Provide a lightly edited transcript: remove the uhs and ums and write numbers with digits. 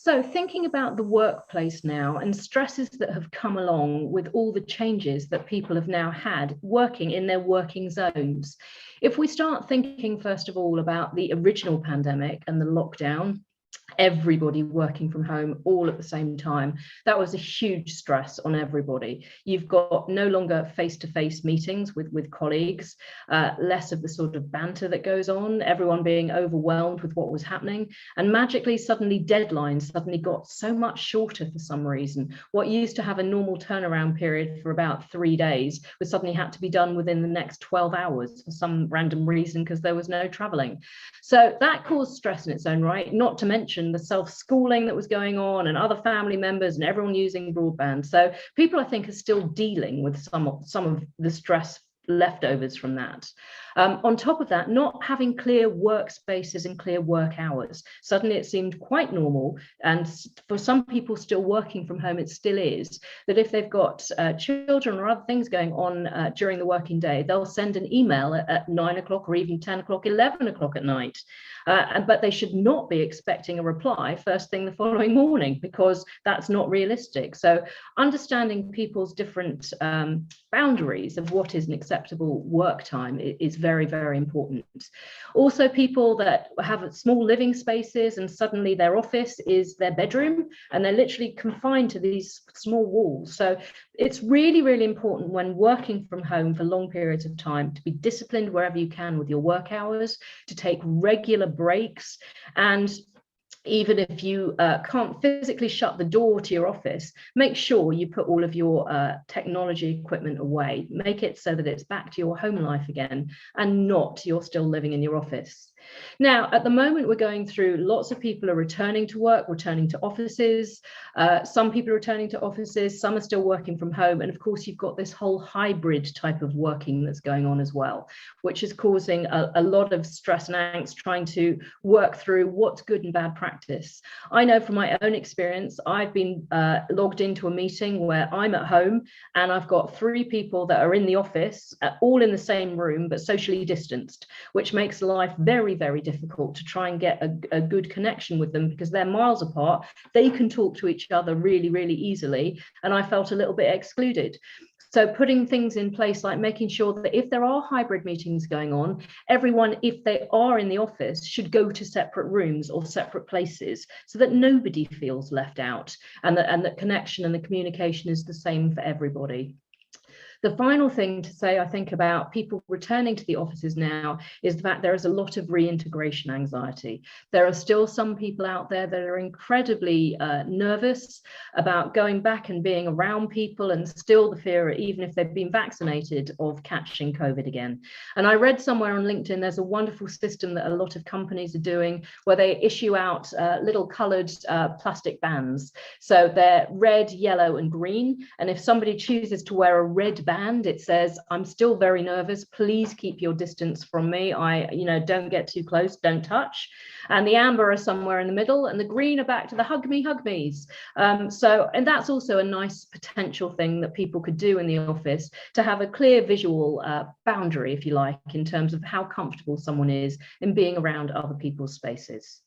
So thinking about the workplace now and stresses that have come along with all the changes that people have now had working in their working zones. If we start thinking, first of all, about the original pandemic and the lockdown, everybody working from home all at the same time, that was a huge stress on everybody. You've got no longer face-to-face meetings with colleagues, less of the sort of banter that goes on, everyone being overwhelmed with what was happening, and magically suddenly deadlines suddenly got so much shorter for some reason. What used to have a normal turnaround period for about 3 days was suddenly had to be done within the next 12 hours for some random reason because there was no traveling. So that caused stress in its own right, not to mention the self-schooling that was going on and other family members and everyone using broadband. So people, I think, are still dealing with some of the stress leftovers from that. On top of that, not having clear workspaces and clear work hours. Suddenly it seemed quite normal, and for some people still working from home, it still is, that if they've got children or other things going on during the working day, they'll send an email at 9 o'clock or even 10 o'clock, 11 o'clock at night. But they should not be expecting a reply first thing the following morning, because that's not realistic. So understanding people's different boundaries of what is an acceptable work time is very, very important. Also, people that have small living spaces and suddenly their office is their bedroom and they're literally confined to these small walls. So it's really, really important when working from home for long periods of time to be disciplined wherever you can with your work hours, to take regular breaks, and even if you can't physically shut the door to your office, make sure you put all of your technology equipment away. Make it so that it's back to your home life again and not you're still living in your office. Now, at the moment, we're going through, lots of people are returning to work, returning to offices. Some people are returning to offices, some are still working from home. And of course, you've got this whole hybrid type of working that's going on as well, which is causing a lot of stress and angst trying to work through what's good and bad practice. I know from my own experience, I've been logged into a meeting where I'm at home and I've got 3 people that are in the office, all in the same room, but socially distanced, which makes life very, very difficult to try and get a good connection with them because they're miles apart. They can talk to each other really, really easily. And I felt a little bit excluded. So putting things in place like making sure that if there are hybrid meetings going on, everyone, if they are in the office, should go to separate rooms or separate places so that nobody feels left out, and that connection and the communication is the same for everybody. The final thing to say, I think, about people returning to the offices now is the fact there is a lot of reintegration anxiety. There are still some people out there that are incredibly nervous about going back and being around people, and still the fear, even if they've been vaccinated, of catching COVID again. And I read somewhere on LinkedIn, there's a wonderful system that a lot of companies are doing where they issue out little coloured plastic bands. So they're red, yellow and green. And if somebody chooses to wear a red band, it says, I'm still very nervous, please keep your distance from me, don't get too close, don't touch. And the amber are somewhere in the middle, and the green are back to the hug me's. And that's also a nice potential thing that people could do in the office, to have a clear visual boundary, if you like, in terms of how comfortable someone is in being around other people's spaces.